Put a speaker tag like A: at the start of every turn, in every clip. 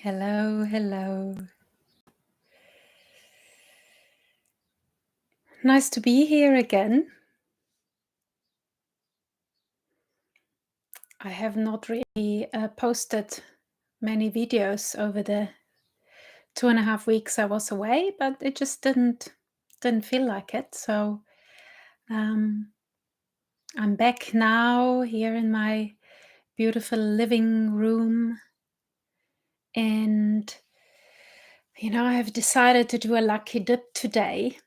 A: Hello, hello. Nice to be here again. I have not really posted many videos over the 2.5 weeks I was away, but it just didn't feel like it. So um, I'm back now here in my beautiful living room, and I have decided to do a lucky dip today.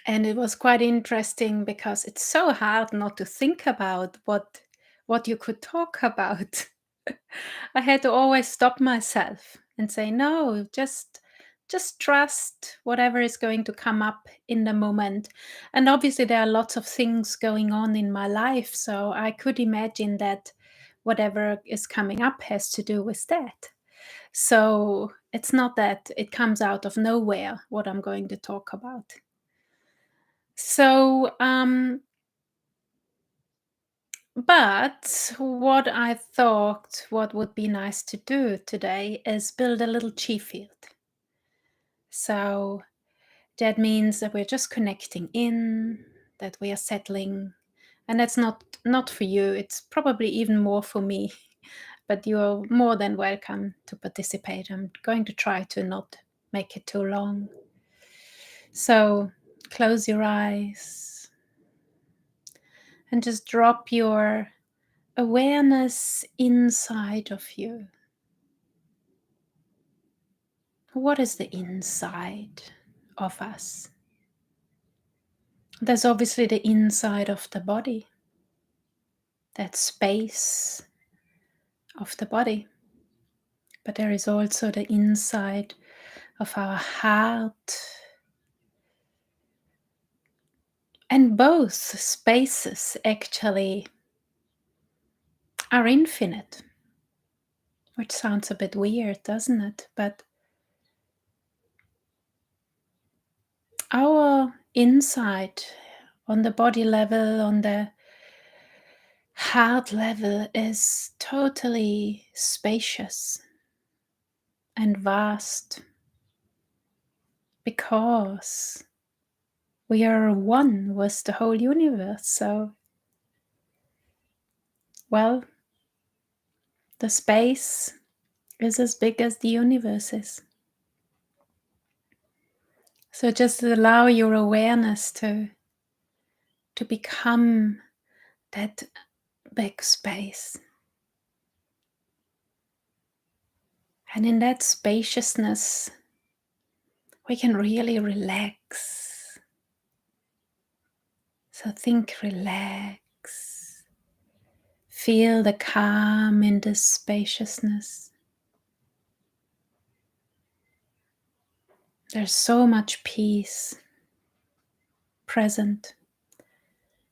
A: And it was quite interesting because it's so hard not to think about what you could talk about. I had to always stop myself and say, no, just trust whatever is going to come up in the moment. And obviously there are lots of things going on in my life, so I could imagine that whatever is coming up has to do with that. So it's not that it comes out of nowhere what I'm going to talk about. So, but what I thought what would be nice to do today is build a little chi field. So that means that we're just connecting in, that we are settling, and that's not for you. It's probably even more for me, but you're more than welcome to participate. I'm going to try to not make it too long. So close your eyes and just drop your awareness inside of you. What is the inside of us? There's obviously the inside of the body, that space of the body. But there is also the inside of our heart. And both spaces actually are infinite, which sounds a bit weird, doesn't it? But our inside, on the body level, on the heart level, is totally spacious and vast because we are one with the whole universe. So, well, the space is as big as the universe is. So just allow your awareness to become that big space. And in that spaciousness, we can really relax. So think relax. Feel the calm in this spaciousness. There's so much peace present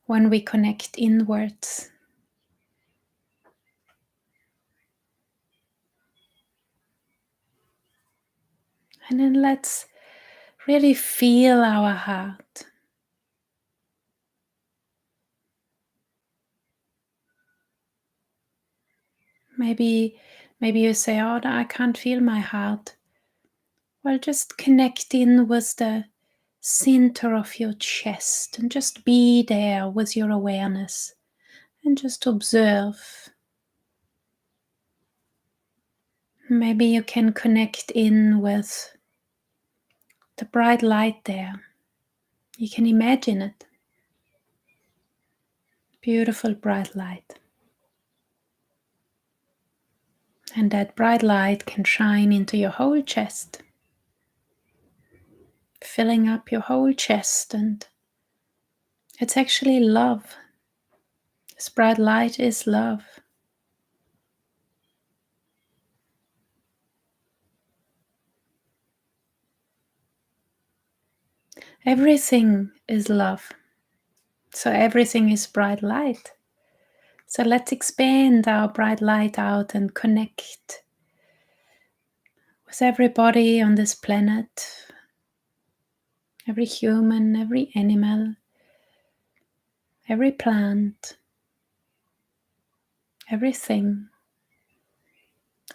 A: when we connect inwards. And then let's really feel our heart. Maybe you say, oh, I can't feel my heart. Well, just connect in with the center of your chest and just be there with your awareness and just observe. Maybe you can connect in with the bright light there. You can imagine it. Beautiful bright light. And that bright light can shine into your whole chest, filling up your whole chest, and it's actually love. This bright light is love. Everything is love. So everything is bright light. So let's expand our bright light out and connect with everybody on this planet, every human, every animal, every plant, everything.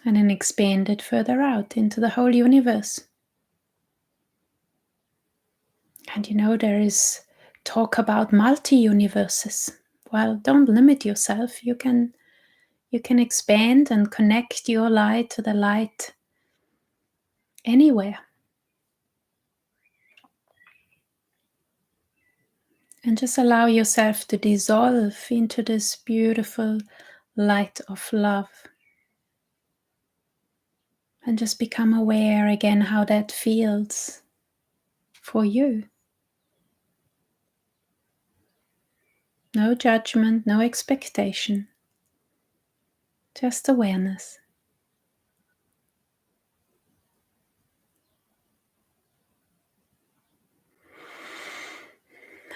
A: and then expand it further out into the whole universe. And there is talk about multi-universes. Well, don't limit yourself. You can expand and connect your light to the light anywhere. And just allow yourself to dissolve into this beautiful light of love. And just become aware again how that feels for you. No judgment, no expectation. Just awareness.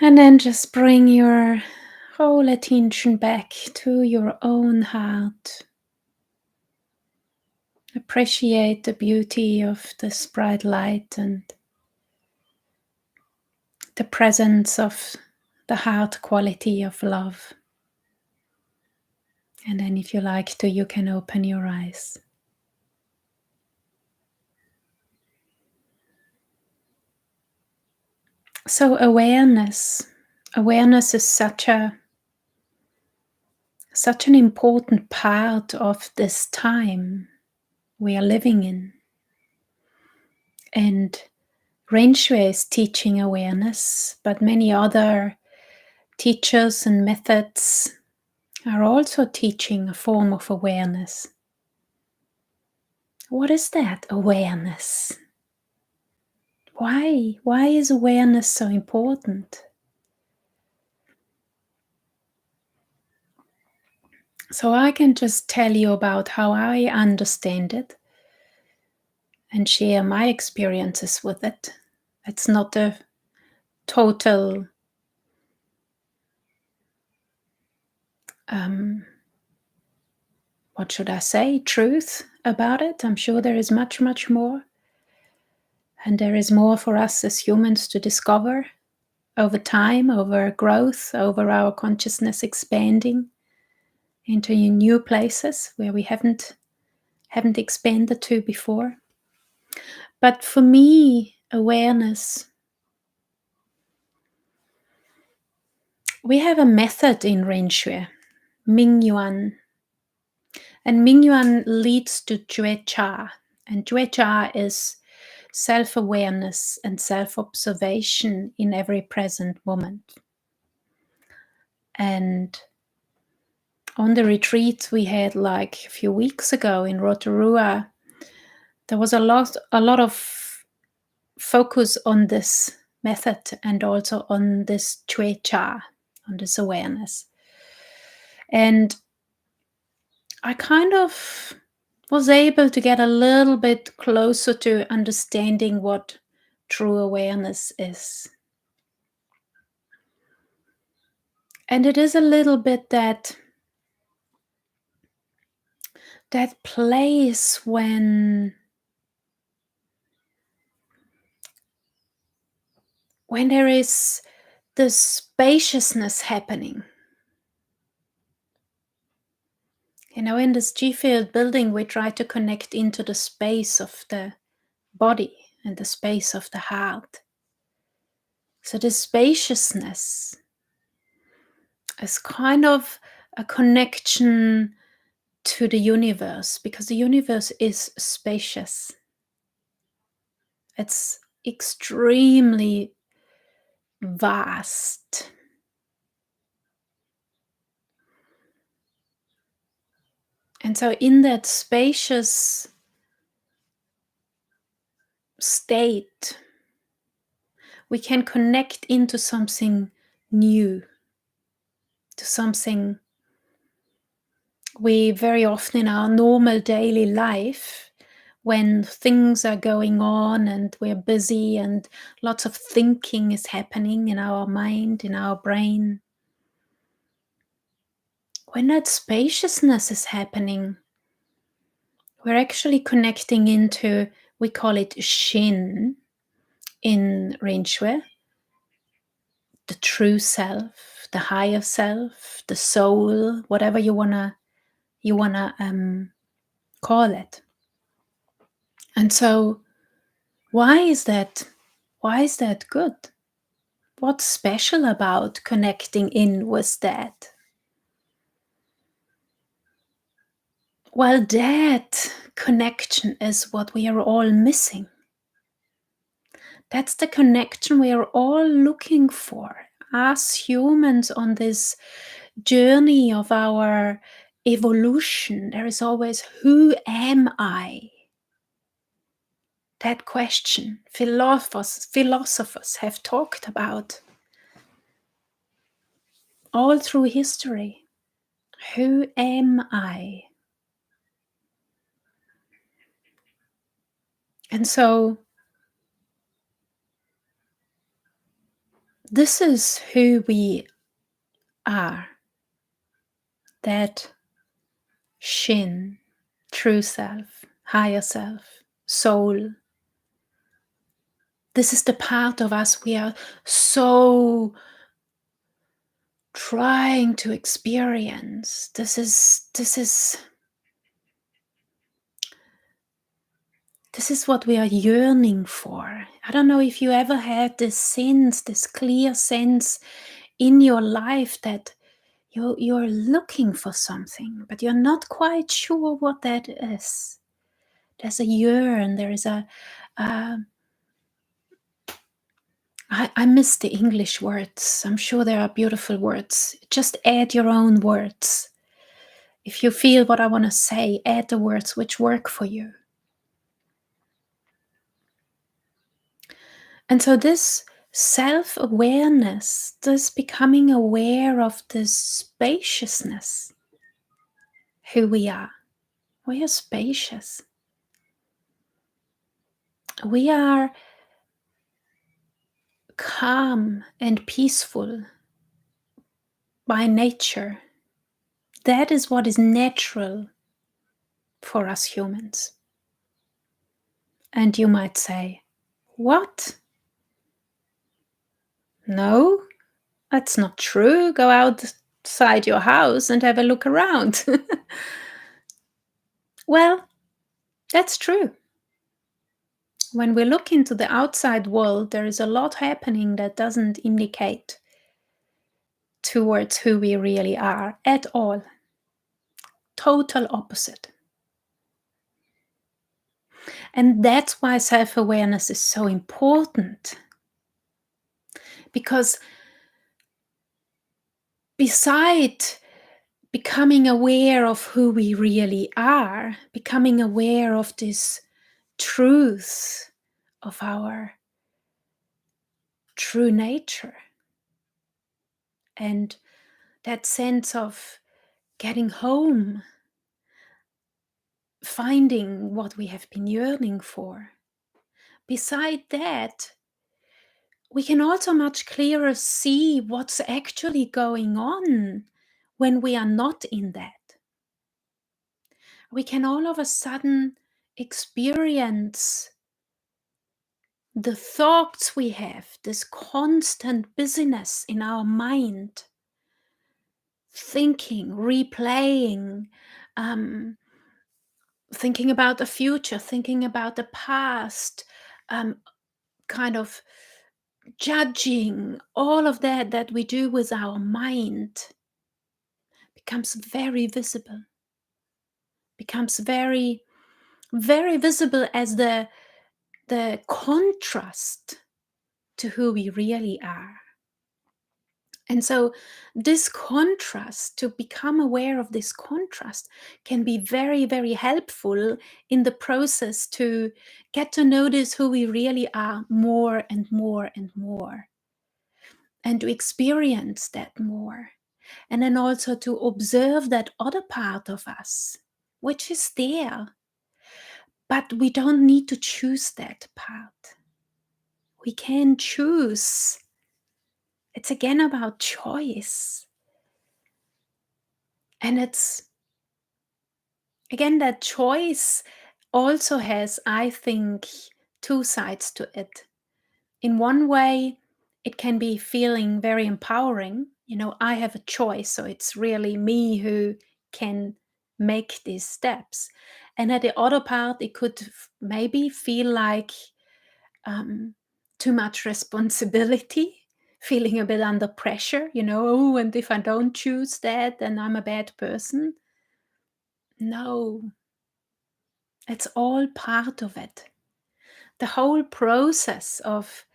A: And then just bring your whole attention back to your own heart. Appreciate the beauty of this bright light and the presence of the heart quality of love. And then if you like to, you can open your eyes. So awareness is such an important part of this time we are living in. And Ren Shui is teaching awareness, but many other teachers and methods are also teaching a form of awareness. What is that awareness? Why? Why is awareness so important? So I can just tell you about how I understand it and share my experiences with it. It's not a total what should I say, truth about it. I'm sure there is much, much more. And there is more for us as humans to discover over time, over growth, over our consciousness expanding into new places where we haven't expanded to before. But for me, awareness, we have a method in Ren Shui, Mingyuan. And Mingyuan leads to Jue Cha. And Jue Cha is self-awareness and self-observation in every present moment. And on the retreat we had like a few weeks ago in Rotorua, there was a lot of focus on this method and also on this Jue Cha, on this awareness. And I kind of was able to get a little bit closer to understanding what true awareness is. And it is a little bit that place when there is the spaciousness happening. In this G-field building, we try to connect into the space of the body and the space of the heart. So the spaciousness is kind of a connection to the universe, because the universe is spacious. It's extremely vast. And so in that spacious state, we can connect into something new, to something we very often in our normal daily life, when things are going on and we're busy and lots of thinking is happening in our mind, in our brain, when that spaciousness is happening, we're actually connecting into, we call it Shin in Ren Shui, the true self, the higher self, the soul, whatever you wanna call it. And so, why is that? Why is that good? What's special about connecting in with that? Well, that connection is what we are all missing. That's the connection we are all looking for as humans on this journey of our evolution. There is always, who am I? That question philosophers have talked about all through history. Who am I? And so this is who we are. That Shin, true self, higher self, soul. This is the part of us we are so trying to experience. This is what we are yearning for. I don't know if you ever had this sense, this clear sense in your life that you're looking for something, but you're not quite sure what that is. There's a yearn, there is uh, I miss the English words. I'm sure there are beautiful words. Just add your own words. If you feel what I want to say, add the words which work for you. And so this self-awareness, this becoming aware of this spaciousness, who we are. We are spacious. We are calm and peaceful by nature. That is what is natural for us humans. And you might say, what? No, that's not true. Go outside your house and have a look around. Well, that's true. When we look into the outside world, there is a lot happening that doesn't indicate towards who we really are at all. Total opposite. And that's why self-awareness is so important. Because beside becoming aware of who we really are, becoming aware of this truth of our true nature, and that sense of getting home, finding what we have been yearning for. Beside that, we can also much clearer see what's actually going on when we are not in that. We can all of a sudden experience the thoughts we have, this constant busyness in our mind, thinking, replaying, thinking about the future, thinking about the past, kind of judging, all of that we do with our mind becomes very visible, becomes very, very visible as the contrast to who we really are. And so this contrast, to become aware of this contrast, can be very, very helpful in the process to get to notice who we really are more and more and more, and to experience that more. And then also to observe that other part of us, which is there. But we don't need to choose that part. We can choose. It's again about choice. And it's again that choice also has, I think, two sides to it. In one way, it can be feeling very empowering. I have a choice, so it's really me who can make these steps. And at the other part, it could maybe feel like um, too much responsibility, feeling a bit under pressure, oh, and if I don't choose that, then I'm a bad person. No, it's all part of it. The whole process of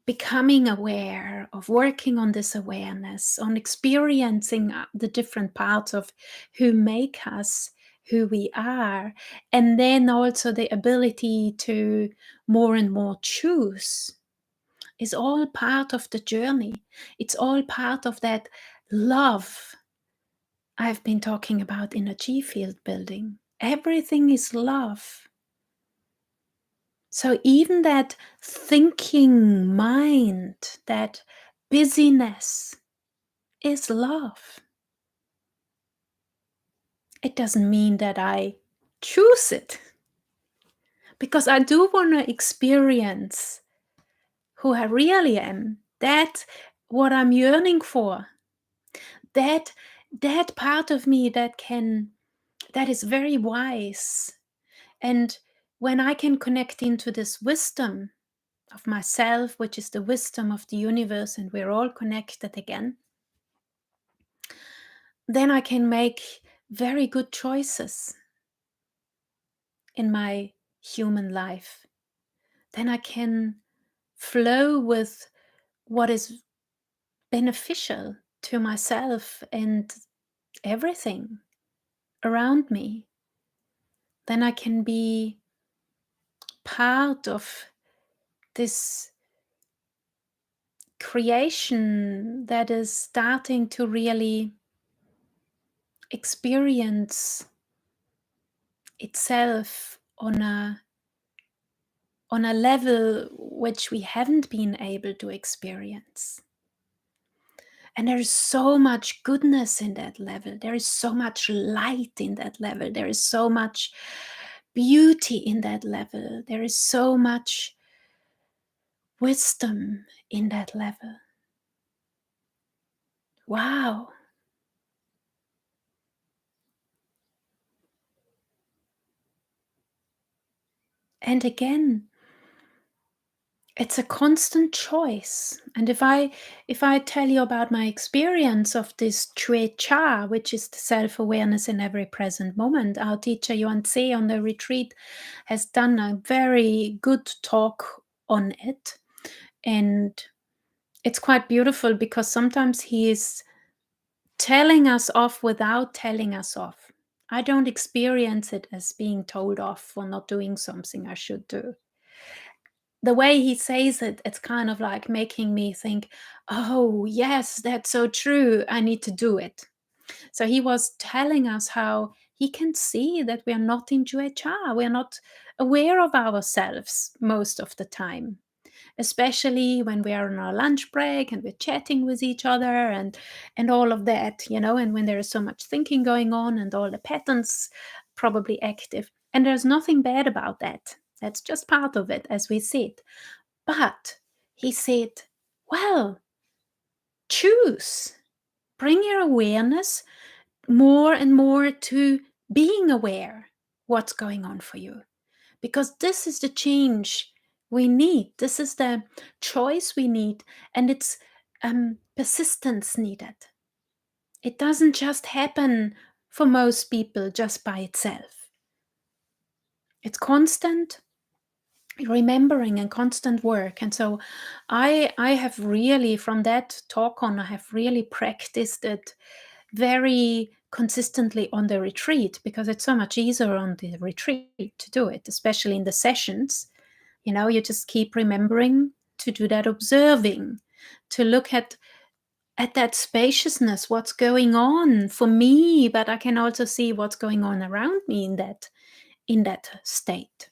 A: becoming aware, of working on this awareness, on experiencing the different parts of who make us who we are, and then also the ability to more and more choose, is all part of the journey. It's all part of that love I've been talking about in energy field building. Everything is love. So even that thinking mind, that busyness is love. It doesn't mean that I choose it, because I do want to experience who I really am. That's what I'm yearning for. That part of me that is very wise. And when I can connect into this wisdom of myself, which is the wisdom of the universe, and we're all connected again, then I can make very good choices in my human life. Then I can flow with what is beneficial to myself and everything around me. Then I can be part of this creation that is starting to really experience itself on a level which we haven't been able to experience. And there is so much goodness in that level. There is so much light in that level. There is so much beauty in that level. There is so much wisdom in that level. Wow. And again, it's a constant choice. And if I tell you about my experience of this Chue Cha, which is the self-awareness in every present moment, our teacher Yuan Tse on the retreat has done a very good talk on it. And it's quite beautiful because sometimes he is telling us off without telling us off. I don't experience it as being told off for not doing something I should do. The way he says it, it's kind of like making me think, oh, yes, that's so true. I need to do it. So he was telling us how he can see that we are not in Juecha. We are not aware of ourselves most of the time, especially when we are on our lunch break and we're chatting with each other and all of that, and when there is so much thinking going on and all the patterns probably active. And there's nothing bad about that. That's just part of it, as we said. But he said, well, choose. Bring your awareness more and more to being aware what's going on for you. Because this is the change we need. This is the choice we need. And it's persistence needed. It doesn't just happen for most people just by itself. It's constant remembering and constant work. And so I have really, from that talk on, I have really practiced it very consistently on the retreat, because it's so much easier on the retreat to do it, especially in the sessions. You just keep remembering to do that observing, to look at that spaciousness, what's going on for me, but I can also see what's going on around me in that state.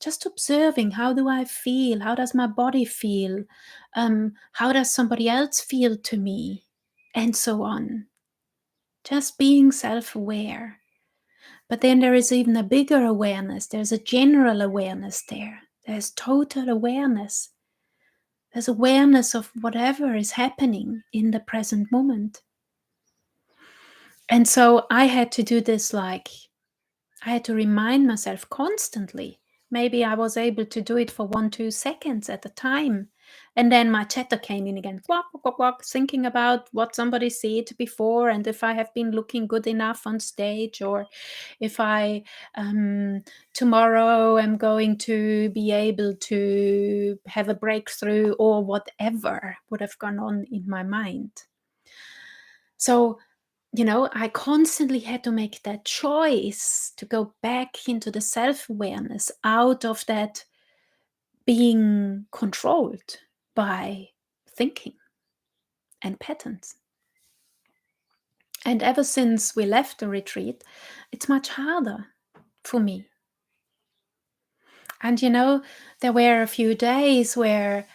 A: Just observing, how do I feel? How does my body feel? How does somebody else feel to me? And so on. Just being self-aware. But then there is even a bigger awareness. There's a general awareness there. There's total awareness. There's awareness of whatever is happening in the present moment. And so I had to do this like I had to remind myself constantly. Maybe I was able to do it for 1, 2 seconds at a time. And then my chatter came in again, quack, quack, quack, quack, thinking about what somebody said before and if I have been looking good enough on stage, or if I tomorrow am going to be able to have a breakthrough, or whatever would have gone on in my mind. So, I constantly had to make that choice to go back into the self awareness, out of that being controlled by thinking and patterns. And ever since we left the retreat, it's much harder for me. And there were a few days where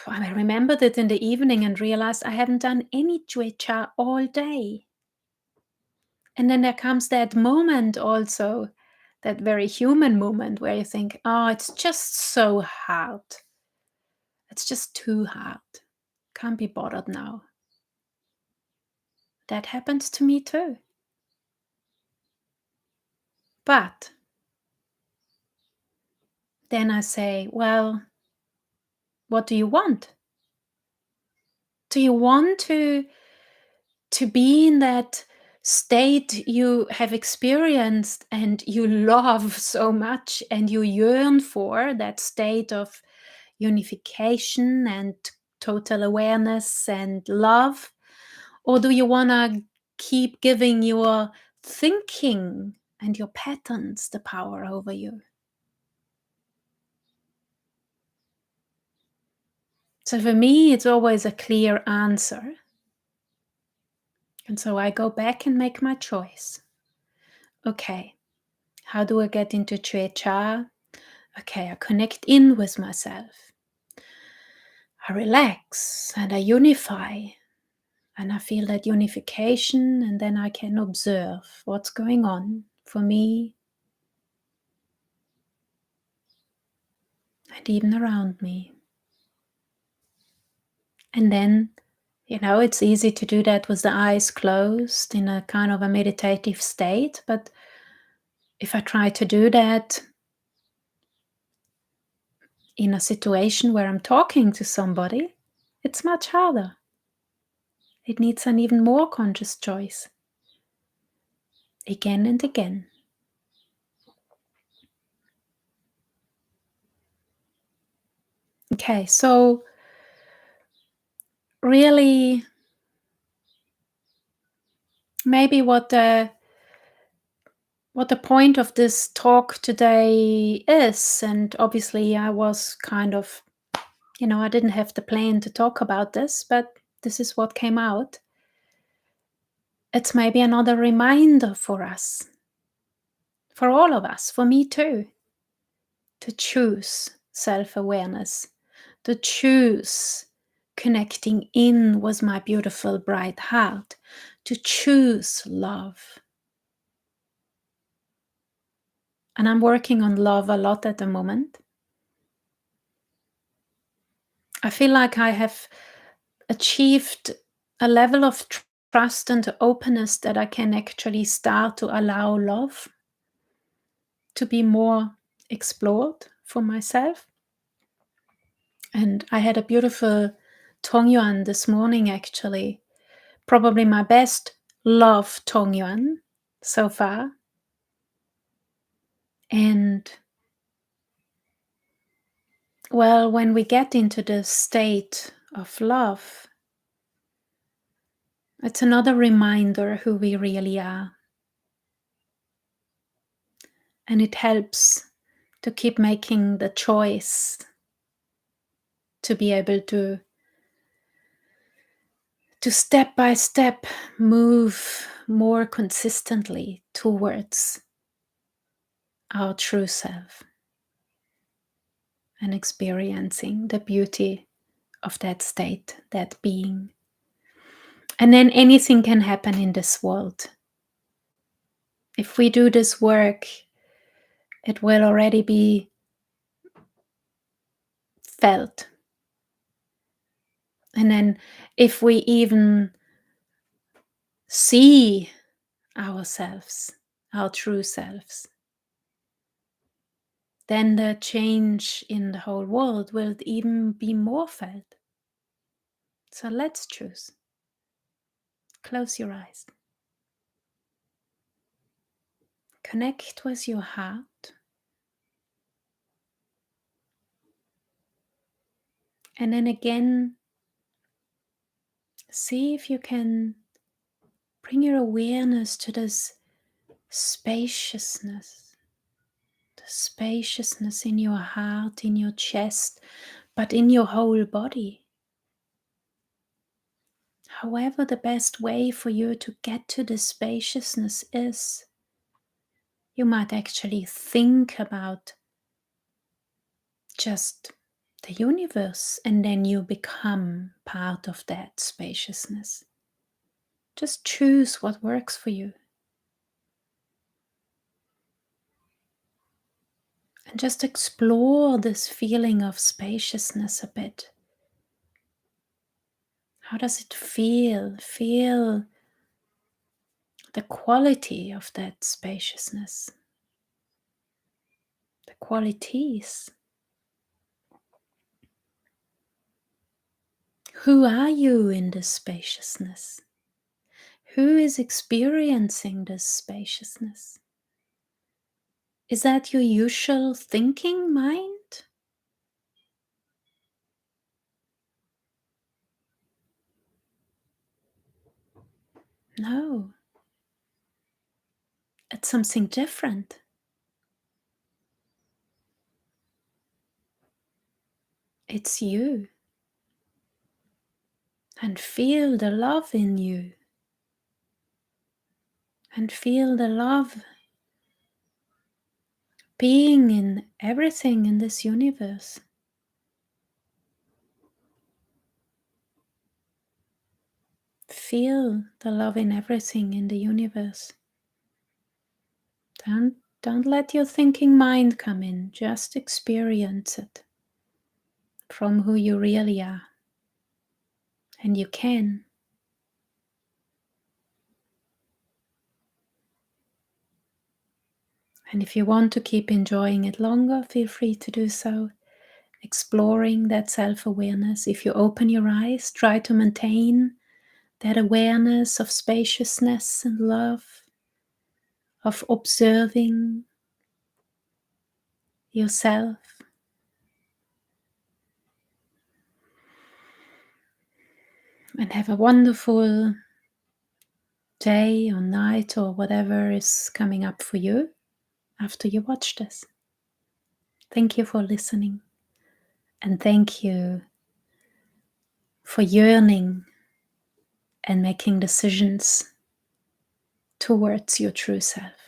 A: I remembered it in the evening and realized I hadn't done any Juecha all day. And then there comes that moment also, that very human moment where you think, oh, it's just so hard. It's just too hard. Can't be bothered now. That happens to me too. But then I say, well, what do you want? Do you want to be in that state you have experienced and you love so much and you yearn for, that state of unification and total awareness and love? Or do you want to keep giving your thinking and your patterns the power over you? So for me, it's always a clear answer. And so I go back and make my choice. Okay, how do I get into Chue Cha? Okay, I connect in with myself. I relax and I unify. And I feel that unification, and then I can observe what's going on for me and even around me. And then, it's easy to do that with the eyes closed in a kind of a meditative state. But if I try to do that in a situation where I'm talking to somebody, it's much harder. It needs an even more conscious choice. Again and again. Okay, so really, maybe what the point of this talk today is, and obviously I was kind of, I didn't have the plan to talk about this, but this is what came out. It's maybe another reminder for us, for all of us, for me too, to choose self awareness, to choose connecting in with my beautiful, bright heart, to choose love. And I'm working on love a lot at the moment. I feel like I have achieved a level of trust and openness that I can actually start to allow love to be more explored for myself. And I had a beautiful Tongyuan this morning, actually. Probably my best love Tongyuan so far. And well, when we get into the state of love, it's another reminder who we really are. And it helps to keep making the choice to be able to step by step move more consistently towards our true self and experiencing the beauty of that state, that being. And then anything can happen in this world. If we do this work, it will already be felt. And then if we even see ourselves our true selves, then the change in the whole world will even be more felt. So let's choose. Close your eyes. Connect with your heart. And then again, see if you can bring your awareness to this spaciousness, the spaciousness in your heart, in your chest, but in your whole body. However, the best way for you to get to this spaciousness is, you might actually think about just the universe, and then you become part of that spaciousness. Just choose what works for you. And just explore this feeling of spaciousness a bit. How does it feel? Feel the quality of that spaciousness, the qualities. Who are you in this spaciousness? Who is experiencing this spaciousness? Is that your usual thinking mind? No. It's something different. It's you. And feel the love in you. And feel the love being in everything in this universe. Feel the love in everything in the universe. Don't let your thinking mind come in. Just experience it from who you really are. And you can. And if you want to keep enjoying it longer, feel free to do so. Exploring that self-awareness. If you open your eyes, try to maintain that awareness of spaciousness and love, of observing yourself. And have a wonderful day or night or whatever is coming up for you after you watch this. Thank you for listening, and thank you for yearning and making decisions towards your true self.